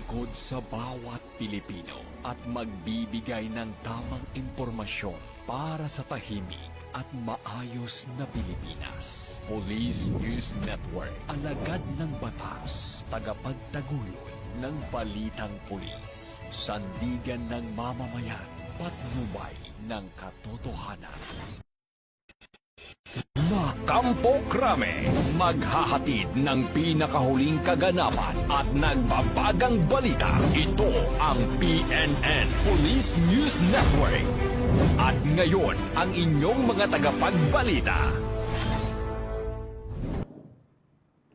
lingkod sa bawat Pilipino at magbibigay ng tamang impormasyon para sa tahimik at maayos na Pilipinas. Police News Network, alagad ng batas, tagapagtaguyod ng balitang pulis, sandigan ng mamamayan, patnubay ng katotohanan. La Campo Crame, maghahatid ng pinakahuling kaganapan at nagbabagang balita. Ito ang PNN Police News Network. At ngayon, ang inyong mga tagapagbalita.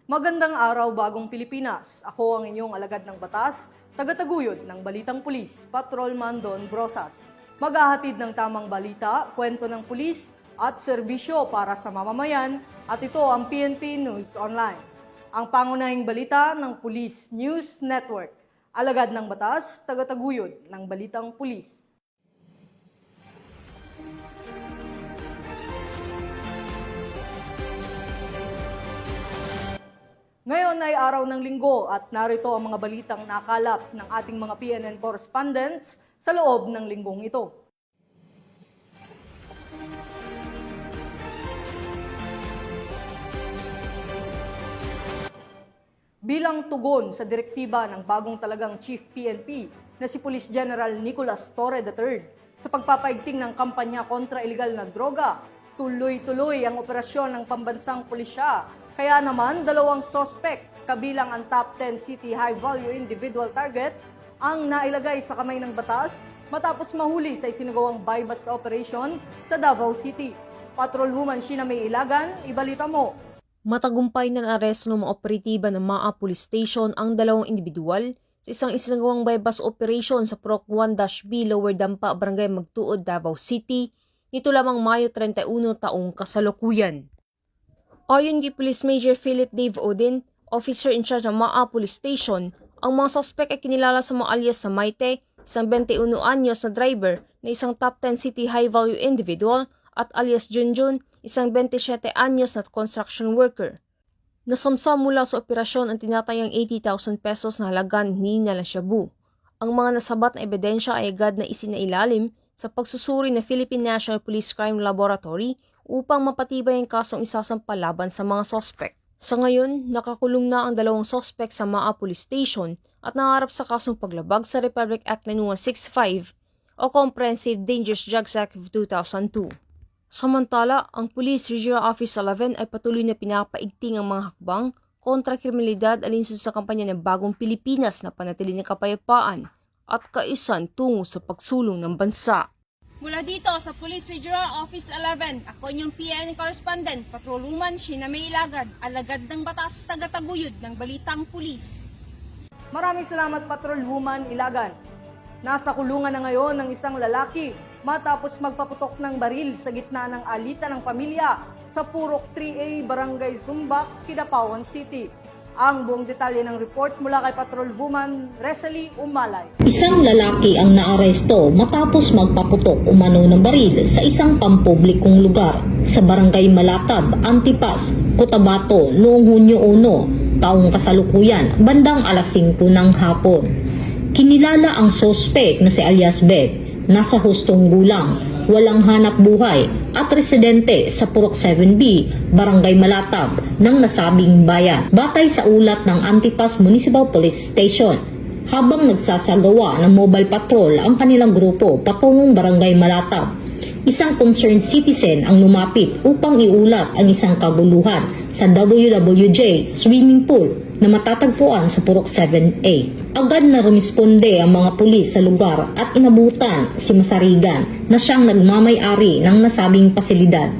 Magandang araw, bagong Pilipinas. Ako ang inyong alagad ng batas, tagataguyod ng Balitang Pulis, Patrolman Don Brosas. Maghahatid ng tamang balita, kwento ng pulis, at serbisyo para sa mamamayan, at ito ang PNP News Online. Ang pangunahing balita ng Police News Network. Alagad ng batas, tagataguyod ng Balitang Pulis. Ngayon ay araw ng linggo at narito ang mga balitang nakalap ng ating mga PNN correspondents sa loob ng linggong ito. Bilang tugon sa direktiba ng bagong talagang Chief PNP na si Police General Nicolas Torre III sa pagpapaigting ng kampanya kontra iligal na droga, tuloy-tuloy ang operasyon ng pambansang pulisya. Kaya naman, 2 sospek kabilang ang top 10 city high-value individual target ang nailagay sa kamay ng batas matapos mahuli sa isinagawang buy-bust operation sa Davao City. Patrolwoman Sheena May Ilagan, ibalita mo. Matagumpay na aresto ng mga operatiba ng MAA Police Station ang 2 individual sa isang isinagawang buy-bust operation sa Proc 1-B Lower Dampa, Barangay Magtuod, Davao City, nito lamang Mayo 31 taong kasalukuyan. Ayon kay Police Major Philip Dave Odin, officer in charge ng MAA Police Station, ang mga sospek ay kinilala sa mga alias sa Maite, isang 21 anyos na driver na isang top 10 city high-value individual, at alias Junjun, isang 27 anyos na construction worker. Nasamsam mula sa operasyon ang tinatayang 80,000 pesos na halaga ng hinihinala ng shabu. Ang mga nasabat na ebidensya ay agad na isinailalim sa pagsusuri ng Philippine National Police Crime Laboratory upang mapatibay ang kasong isasampa laban sa mga sospek. Sa ngayon, nakakulong na ang 2 sospek sa MAA Police Station at nangarap sa kasong paglabag sa Republic Act 9165 o Comprehensive Dangerous Drugs Act of 2002. Samantala, ang Police Regional Office 11 ay patuloy na pinapaigting ang mga hakbang kontra kriminalidad alinsunod sa kampanya ng Bagong Pilipinas na panatili ng kapayapaan at kaisan tungo sa pagsulong ng bansa. Mula dito sa Police Regional Office 11, ako inyong PNN correspondent, Patrolwoman Sheena May Ilagad, alagad ng batas, tagataguyod ng Balitang Pulis. Maraming salamat, Patrolwoman Ilagan. Nasa kulungan na ngayon ng isang lalaki matapos magpaputok ng baril sa gitna ng alitan ng pamilya sa Purok 3A, Barangay Sumbak, Kidapawan City. Ang buong detalye ng report mula kay Patrolwoman Resely Umalay. Isang lalaki ang naaresto matapos magpaputok umano ng baril sa isang pampublikong lugar sa Barangay Malatab, Antipas, Cotabato noong Hunyo 1, taong kasalukuyan, bandang alas 5 ng hapon. Kinilala ang sospek na si alias Beb, nasa hustong gulang, walang hanap buhay at residente sa Purok 7B, Barangay Malatab ng nasabing bayan. Batay sa ulat ng Antipas Municipal Police Station, habang nagsasagawa ng mobile patrol ang kanilang grupo patungong Barangay Malatab, isang concerned citizen ang lumapit upang iulat ang isang kaguluhan sa WWJ swimming pool na matatagpuan sa Purok 7A. Agad na rumisponde ang mga pulis sa lugar at inabutan si Masarigan na siyang nagmamay-ari ng nasabing pasilidad.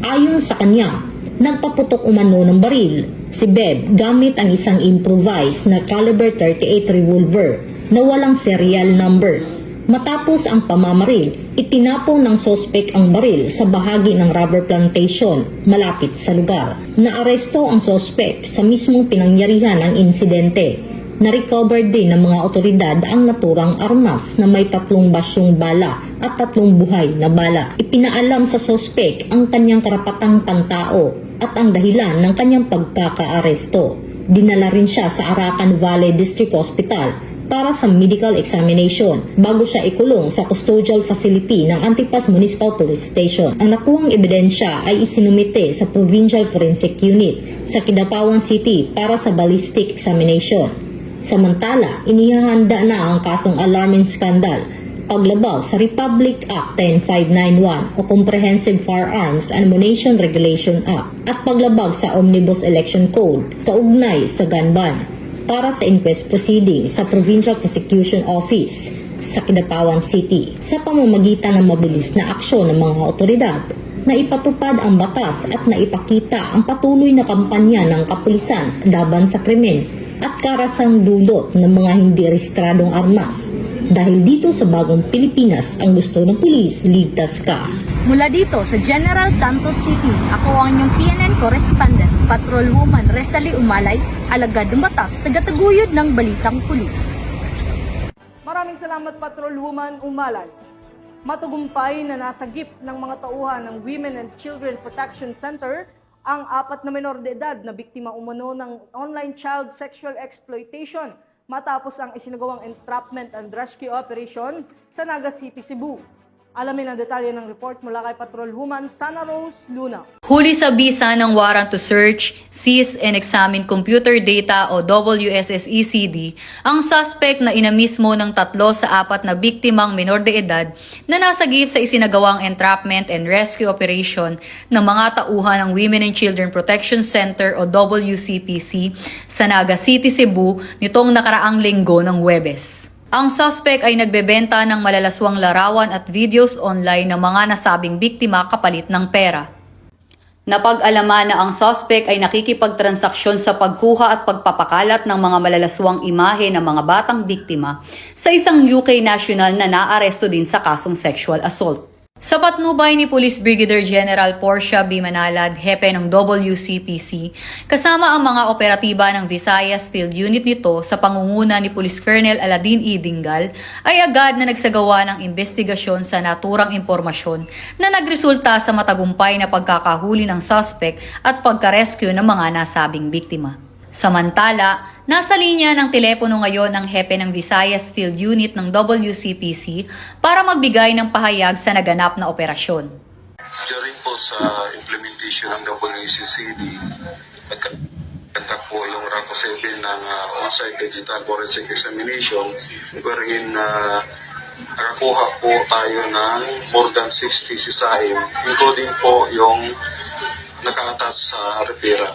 Ayon sa kanya, nagpaputok umano ng baril si Beb gamit ang isang improvised na caliber 38 revolver na walang serial number. Matapos ang pamamaril, itinapon ng sospek ang baril sa bahagi ng rubber plantation malapit sa lugar. Naaresto ang sospek sa mismong pinangyarihan ng insidente. Na-recover din ng mga otoridad ang naturang armas na may 3 basyong bala at 3 buhay na bala. Ipinaalam sa sospek ang kanyang karapatang pantao at ang dahilan ng kanyang pagkakaaresto. Dinala rin siya sa Arakan Valley District Hospital para sa medical examination bago siya ikulong sa custodial facility ng Antipas Municipal Police Station. Ang nakuhang ebidensya ay isinumite sa Provincial Forensic Unit sa Kidapawan City para sa ballistic examination. Samantala, inihahanda na ang kasong alarming scandal, paglabag sa Republic Act 10591 o Comprehensive Firearms and Ammunition Regulation Act at paglabag sa Omnibus Election Code kaugnay sa gun ban para sa inquest proceeding sa Provincial Prosecution Office sa Kidapawan City sa pamamagitan ng mabilis na aksyon ng mga otoridad na ipatupad ang batas at naipakita ang patuloy na kampanya ng kapulisan laban sa krimen at karasang dulot ng mga hindi rehistradong armas. Dahil dito sa bagong Pilipinas, ang gusto ng pulis, ligtas ka. Mula dito sa General Santos City, ako ang inyong PNN correspondent, Patrolwoman Resalie Umalay, alagad ng batas, tagataguyod ng Balitang Pulis. Maraming salamat, Patrolwoman Umalay. Matugumpay na nasagip ng mga tauhan ng Women and Children Protection Center ang 4 na menor de edad na biktima umano ng online child sexual exploitation matapos ang isinagawang entrapment and rescue operation sa Naga City, Cebu. Alamin ang detalye ng report mula kay Patrolwoman Sana Rose Luna. Huli sa bisa ng warrant to search, seize and examine computer data o WSSECD ang suspect na ina mismo ng 3 sa 4 na biktimang menor de edad na nasagip sa isinagawang entrapment and rescue operation ng mga tauhan ng Women and Children Protection Center o WCPC sa Naga City, Cebu nitong nakaraang linggo ng Huwebes. Ang suspect ay nagbebenta ng malalaswang larawan at videos online ng mga nasabing biktima kapalit ng pera. Napag-alaman na ang suspect ay nakikipagtransaksyon sa pagkuha at pagpapakalat ng mga malalaswang imahe ng mga batang biktima sa isang UK national na naaresto din sa kasong sexual assault. Sa patnubay ni Police Brigadier General Portia B. Manalad, hepe ng WCPC, kasama ang mga operatiba ng Visayas Field Unit nito sa pangunguna ni Police Colonel Aladin E. Dingal, ay agad na nagsagawa ng investigasyon sa naturang impormasyon na nagresulta sa matagumpay na pagkakahuli ng suspect at pagka-rescue ng mga nasabing biktima. Samantala, nasa linya ng telepono ngayon ang hepe ng Visayas Field Unit ng WCPC para magbigay ng pahayag sa naganap na operasyon. During po sa implementation ng WCCD, nagkakantak po yung RACO 7 ng on-site digital forensic examination wherein nakakuha po tayo ng more than 60 sisaim, including po yung naka-attach sa repera.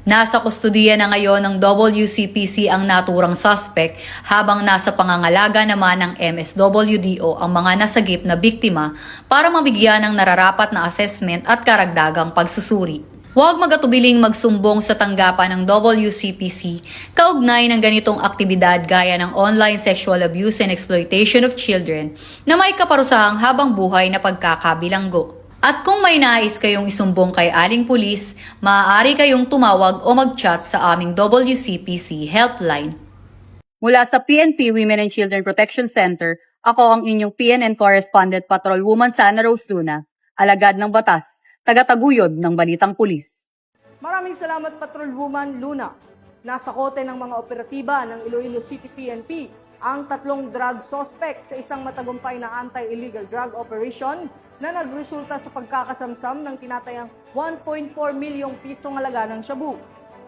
Nasa kustudiya na ngayon ng WCPC ang naturang suspect habang nasa pangangalaga naman ng MSWDO ang mga nasagip na biktima para mabigyan ng nararapat na assessment at karagdagang pagsusuri. Huwag magatubiling magsumbong sa tanggapan ng WCPC kaugnay ng ganitong aktibidad gaya ng online sexual abuse and exploitation of children na may kaparusahang habang buhay na pagkakabilanggo. At kung may nais kayong isumbong kay Aling Pulis, maaari kayong tumawag o mag-chat sa aming WCPC helpline. Mula sa PNP Women and Children Protection Center, ako ang inyong PNN correspondent Patrolwoman Sana Rose Luna, alagad ng batas, tagataguyod ng Balitang Pulis. Maraming salamat, Patrolwoman Luna. Nasa kote ng mga operatiba ng Iloilo City PNP ang 3 drug suspect sa isang matagumpay na anti-illegal drug operation na nagresulta sa pagkakasamsam ng tinatayang 1.4 milyong pisong halaga ng shabu.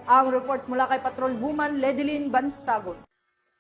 Ang report mula kay Patrolwoman Ledilyn Bansagon.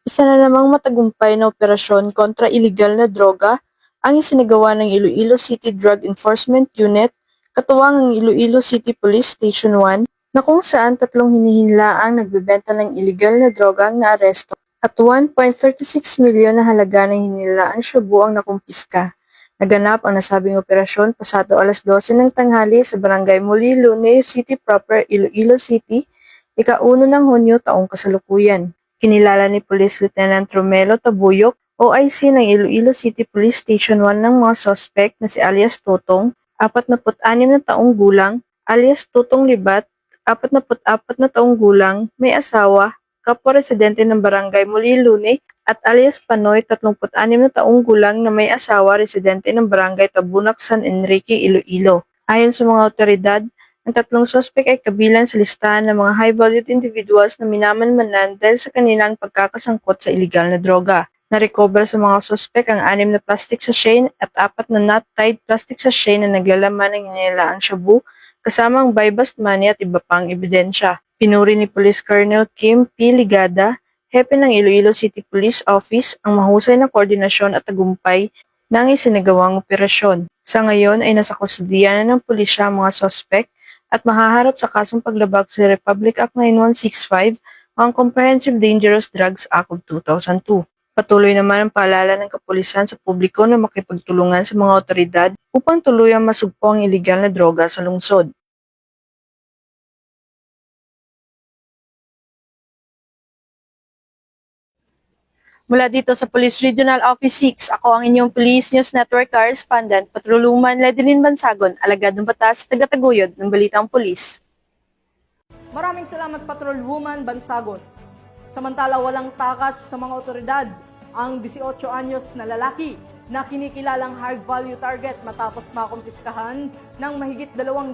Isa na namang matagumpay na operasyon kontra illegal na droga ang isinagawa ng Iloilo City Drug Enforcement Unit, katuwang ng Iloilo City Police Station 1, na kung saan 3 hinihinlaang nagbebenta ng illegal na droga ang naaresto at 1.36 milyon na halaga ng hinilaang shabu ang nakumpiska. Naganap ang nasabing operasyon pasado alas 12 ng tanghali sa Barangay Muli, Lune City proper, Iloilo City, ika-1 ng Hunyo taong kasalukuyan. Kinilala ni Police Lieutenant Romelo Tabuyok, OIC ng Iloilo City Police Station 1 ng mga suspect na si alias Totong, 46 na taong gulang, alias Totong Libat, 44 na taong gulang, may asawa, kapwa residente ng Barangay Muli, Lune, at alias Panoy, 36 na taong gulang na may asawa, residente ng Barangay Tabunak, San Enrique, Iloilo. Ayon sa mga otoridad, Ang tatlong suspect ay kabilang sa listahan ng mga high-valued individuals na minamanmanan dahil sa kanilang pagkakasangkot sa iligal na droga. Na-recover sa mga suspect ang 6 na plastic sachet at 4 na knot-tied plastic sachet na naglalaman ng inilaang shabu, kasama ang buy-bust money at iba pang ebidensya. Pinuri ni Police Colonel Kim P. Ligada, hepe ng Iloilo City Police Office, ang mahusay na koordinasyon at tagumpay ng isinagawang operasyon. Sa ngayon ay nasa kustudiya na ng pulisya ang mga suspect at mahaharap sa kasong paglabag sa Republic Act 9165 o ang Comprehensive Dangerous Drugs Act of 2002. Patuloy naman ang paalala ng kapulisan sa publiko na makipagtulungan sa mga otoridad upang tuluyang masugpo ang iligal na droga sa lungsod. Mula dito sa Police Regional Office 6, ako ang inyong Police News Network Correspondent, Patrolwoman Ledeline Bansagon, alagad ng batas, tagataguyod ng Balitang Pulis. Maraming salamat Patrolwoman Bansagon. Samantala walang takas sa mga otoridad ang 18 anyos na lalaki na kinikilalang high-value target matapos makumpiskahan ng mahigit 200,000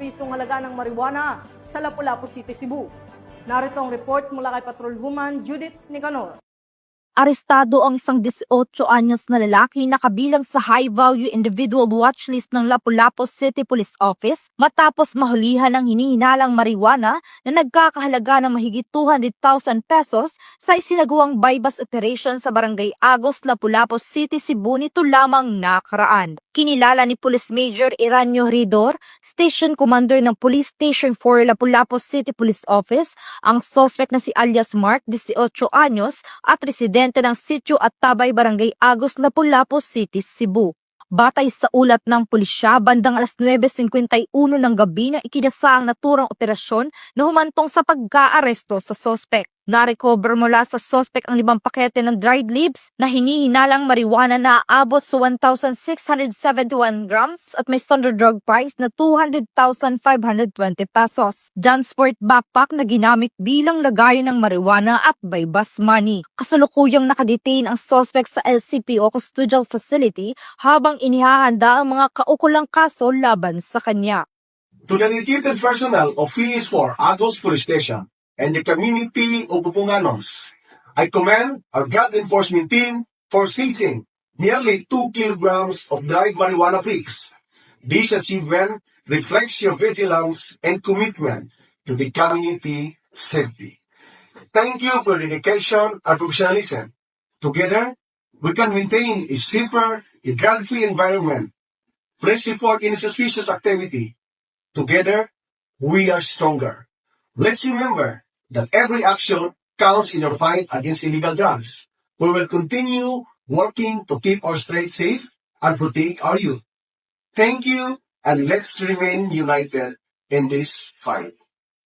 pisong halaga ng marijuana sa Lapu-Lapu City, Cebu. Narito ang report mula kay Patrolwoman Judith Nicanor. Arestado ang isang 18 anyos na lalaki na kabilang sa high-value individual watchlist ng Lapu-Lapu City Police Office matapos mahulihan ng hinihinalang marijuana na nagkakahalaga ng mahigit 200,000 pesos sa isinagawang buy-bust operation sa Barangay Agos, Lapu-Lapu City, Cebu nito lamang nakaraan. Kinilala ni Police Major Iranio Ridor, Station Commander ng Police Station 4 Lapu-Lapu City Police Office, ang suspect na si alias Mark, 18 anyos, at residente ng Sitio at Tabay, Barangay Agos, Lapu-Lapu City, Cebu. Batay sa ulat ng pulisya, bandang alas 9:51 ng gabi na ikinasa ang naturang operasyon na humantong sa pagka-aresto sa suspect. Na-recover mula sa suspect ang 5 pakete ng dried leaves na hinihinalang marijuana na aabot sa 1,671 grams at may standard drug price na 200,520 pesos. Jansport backpack na ginamit bilang lagayan ng marijuana at buy-bust money. Kasalukuyang nakadetain ang suspect sa LCPO Custodial Facility habang inihahanda ang mga kaukulang kaso laban sa kanya. To the dedicated personnel of PS4 Agos Police Station and the community of Bupunganos, I commend our drug enforcement team for seizing nearly 2 kilograms of dried marijuana bricks. This achievement reflects your vigilance and commitment to the community safety. Thank you for your dedication and professionalism. Together, we can maintain a safer, drug-free environment. Please report any suspicious activity. Together, we are stronger. Let's remember that every action counts in your fight against illegal drugs. We will continue working to keep our streets safe and protect our youth. Thank you, and let's remain united in this fight.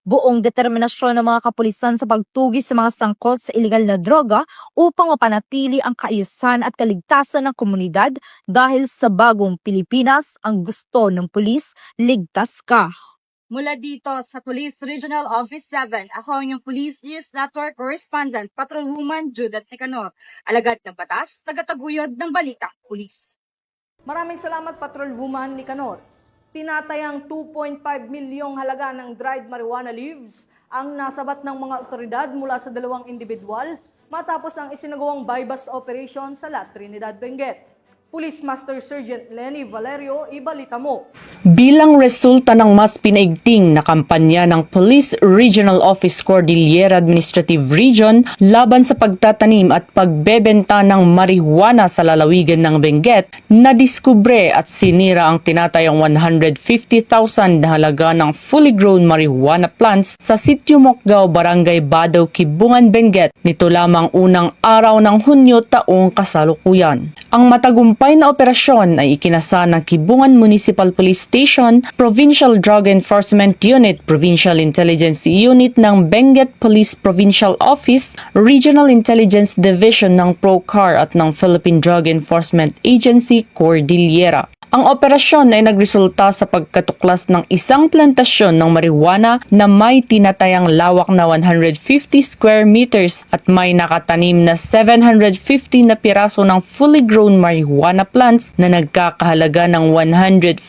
Buong determinasyon ng mga kapulisan sa pagtugi sa mga sangkot sa iligal na droga upang mapanatili ang kaayusan at kaligtasan ng komunidad dahil sa bagong Pilipinas ang gusto ng pulis, ligtas ka. Mula dito sa Police Regional Office 7, ako ang inyong Police News Network Correspondent, Patrolwoman Judith Nicanor, alagad ng batas, tagataguyod ng Balitang Pulis. Maraming salamat Patrolwoman Nicanor. Tinatayang 2.5 milyong halaga ng dried marijuana leaves ang nasabat ng mga otoridad mula sa 2 individual matapos ang isinagawang buy-bust operation sa La Trinidad, Benguet. Police Master Sergeant Lenny Valerio, ibalita mo. Bilang resulta ng mas pinaigting na kampanya ng Police Regional Office Cordillera Administrative Region laban sa pagtatanim at pagbebenta ng marijuana sa lalawigan ng Benguet, nadiskubre at sinira ang tinatayang 150,000 na halaga ng fully grown marijuana plants sa Sitio Mokgao, Barangay Badaw, Kibungan, Benguet nito lamang unang araw ng Hunyo taong kasalukuyan. Ang matagumpay na operasyon ay ikinasa ng Kibungan Municipal Police Station, Provincial Drug Enforcement Unit, Provincial Intelligence Unit ng Benguet Police Provincial Office, Regional Intelligence Division ng PROCAR at ng Philippine Drug Enforcement Agency Cordillera. Ang operasyon ay nagresulta sa pagkatuklas ng isang plantasyon ng marijuana na may tinatayang lawak na 150 square meters at may nakatanim na 750 na piraso ng fully grown marijuana plants na nagkakahalaga ng 150,000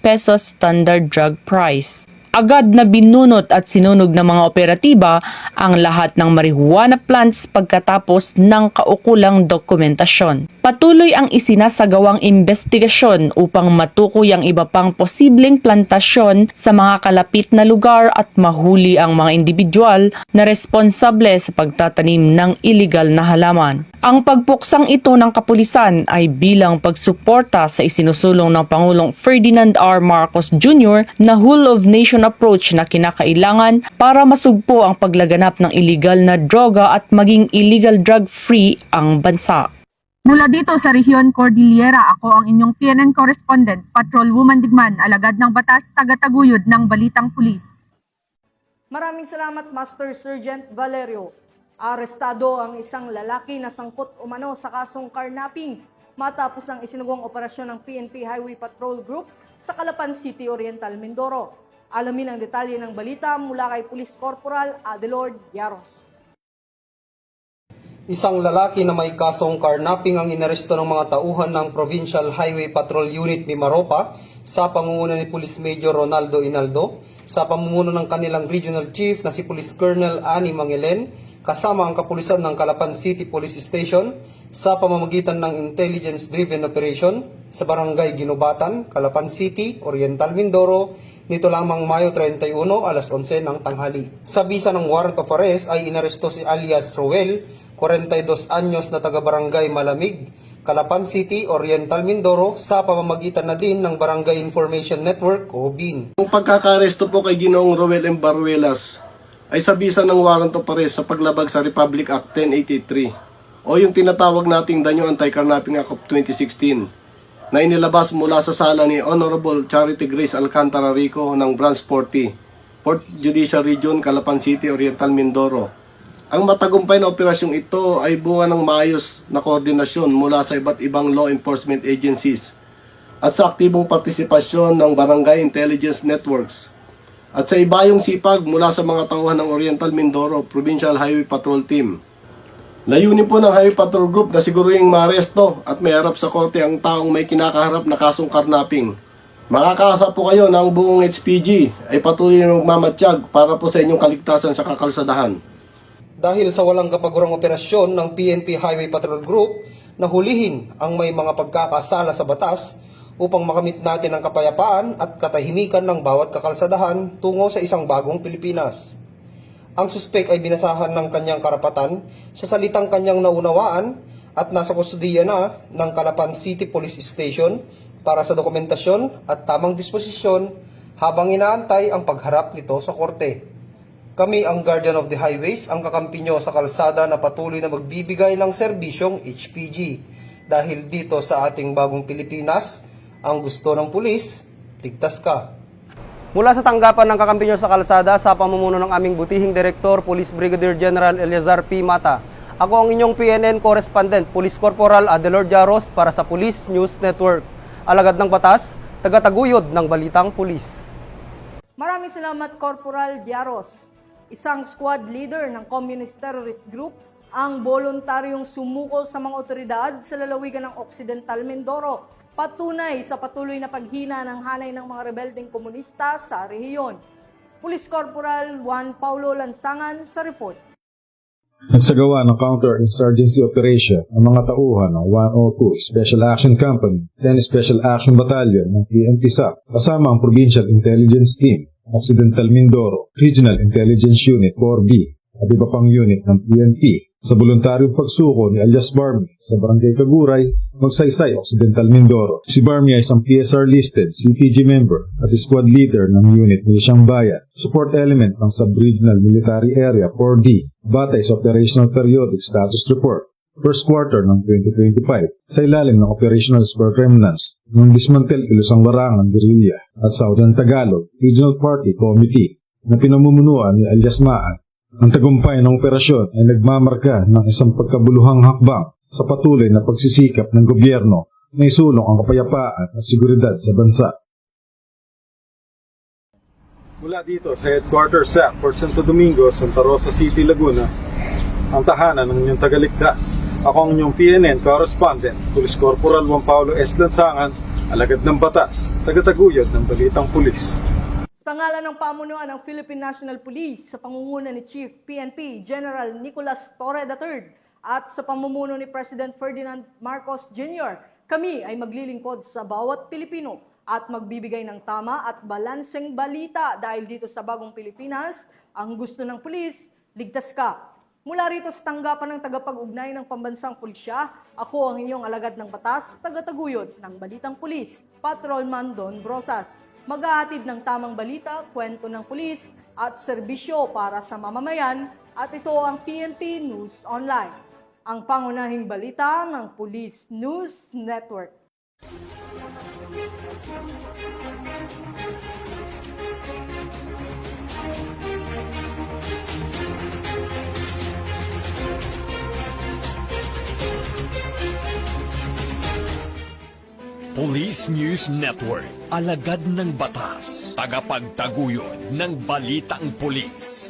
pesos standard drug price. Agad na binunot at sinunog ng mga operatiba ang lahat ng marijuana plants pagkatapos ng kaukulang dokumentasyon. Patuloy ang isinasagawang investigasyon upang matukoy ang iba pang posibleng plantasyon sa mga kalapit na lugar at mahuli ang mga individual na responsable sa pagtatanim ng iligal na halaman. Ang pagpuksang ito ng kapulisan ay bilang pagsuporta sa isinusulong ng Pangulong Ferdinand R. Marcos Jr. na whole-of-nation approach na kinakailangan para masugpo ang paglaganap ng iligal na droga at maging illegal drug-free ang bansa. Mula dito sa Rehiyon Cordillera, ako ang inyong PNN correspondent, Patrolwoman Digman, alagad ng batas, tagataguyod ng Balitang Pulis. Maraming salamat, Master Sergeant Valerio. Arestado ang isang lalaki na sangkot umano sa kasong carnapping matapos ang isinugong operasyon ng PNP Highway Patrol Group sa Calapan City, Oriental, Mindoro. Alamin ang detalye ng balita mula kay Police Corporal Adelord Yaros. Isang lalaki na may kasong carnapping ang inaresto ng mga tauhan ng Provincial Highway Patrol Unit Mimaropa sa pangunguna ni Police Major Ronaldo Inaldo sa pamumuno ng kanilang Regional Chief na si Police Colonel Ani Mangelen kasama ang kapulisan ng Calapan City Police Station sa pamamagitan ng intelligence-driven operation sa Barangay Ginubatan, Calapan City, Oriental, Mindoro, nito lamang Mayo 31, alas 11 ng tanghali. Sa bisa ng warrant of arrest ay inaresto si alias Roel, 42 anyos na taga-Barangay Malamig, Calapan City, Oriental, Mindoro sa pamamagitan na din ng Barangay Information Network o BIN. Ang pagkakaresto po kay Ginoong Roel M. Baruelas ay sa bisa ng warrant of arrest sa paglabag sa Republic Act 1083 o yung tinatawag nating Danyo Anti-Carnapping Act of 2016 na inilabas mula sa sala ni Honorable Charity Grace Alcantara Rico ng Branch 40, Port Judicial Region, Calapan City, Oriental, Mindoro. Ang matagumpay na operasyong ito ay bunga ng maayos na koordinasyon mula sa iba't ibang law enforcement agencies at sa aktibong partisipasyon ng Barangay Intelligence Networks at sa ibayong sipag mula sa mga tauhan ng Oriental Mindoro Provincial Highway Patrol Team. Layunin po ng Highway Patrol Group na siguruing maaresto at may harap sa korte ang taong may kinakaharap na kasong carnapping. Makakaasa po kayo ng buong HPG ay patuloy na magmamatsyag para po sa inyong kaligtasan sa kakalsadahan. Dahil sa walang kapagurang operasyon ng PNP Highway Patrol Group na hulihin ang may mga pagkakasala sa batas upang makamit natin ang kapayapaan at katahimikan ng bawat kakalsadahan tungo sa isang bagong Pilipinas. Ang suspek ay binasahan ng kanyang karapatan sa salitang kanyang naunawaan at nasa kustudiya na ng Calapan City Police Station para sa dokumentasyon at tamang disposisyon habang inaantay ang pagharap nito sa korte. Kami ang Guardian of the Highways, ang kakampi nyo sa kalsada na patuloy na magbibigay ng serbisyong HPG. Dahil dito sa ating bagong Pilipinas, ang gusto ng pulis, ligtas ka. Mula sa tanggapan ng kakampi nyo sa kalsada sa pamumuno ng aming butihing Direktor, Police Brigadier General Eleazar P. Mata. Ako ang inyong PNN Correspondent, Police Corporal Adelord Yaros para sa Police News Network. Alagad ng batas, tagataguyod ng Balitang Pulis. Maraming salamat, Corporal Yaros. Isang squad leader ng Communist Terrorist Group ang voluntaryong sumukol sa mga otoridad sa lalawigan ng Occidental Mindoro. Patunay sa patuloy na paghina ng hanay ng mga rebeldeng komunista sa rehiyon. Police Corporal Juan Paulo Lansangan sa report. Nagsagawa ng counter-insurgency operation ang mga tauhan ng 102 Special Action Company, 10 Special Action Battalion ng PNP SAC, kasama ang Provincial Intelligence Team, Occidental Mindoro, Regional Intelligence Unit 4B, at iba pang unit ng PNP sa voluntaryong pagsuko ni alias Barmy sa Barangay Kaguray, Magsaysay, Occidental Mindoro. Si Barmy ay isang PSR-listed CTG member at squad leader ng unit Militiang Bayan, support element ng Sub-Regional Military Area 4D, batay sa Operational Periodic Status Report, first quarter ng 2025, sa ilalim ng Operational Spur Remnants ng Dismantel Ilusang Larangan Guerrilla at Southern Tagalog Regional Party Committee na pinamumunuan ni alias Maan. Ang tagumpay ng operasyon ay nagmamarka ng isang pagkabuluhang hakbang sa patuloy na pagsisikap ng gobyerno may sulong ang kapayapaan at seguridad sa bansa. Mula dito sa headquarters sa Port Santo Domingo, Santa Rosa City, Laguna, ang tahanan ng inyong tagaligtas. Ako ang inyong PNN correspondent, Police Corporal Juan Paulo S. Lansangan, alagad ng batas, tagataguyod ng balitang pulis. Sa ngalan ng pamunuan ng Philippine National Police sa pangunguna ni Chief PNP General Nicolas Torre III at sa pamumuno ni President Ferdinand Marcos Jr., kami ay maglilingkod sa bawat Pilipino at magbibigay ng tama at balanseng balita dahil dito sa bagong Pilipinas, ang gusto ng pulis, ligtas ka. Mula rito sa tanggapan ng tagapag-ugnay ng pambansang pulisya, ako ang inyong alagad ng batas, tagataguyod ng Balitang Pulis, Patrolman Don Brosas. Maghahatid ng tamang balita, kwento ng pulis at serbisyo para sa mamamayan at ito ang PNP News Online, ang pangunahing balita ng Police News Network. Police News Network, alagad ng batas, tagapagtaguyod ng balitang pulis.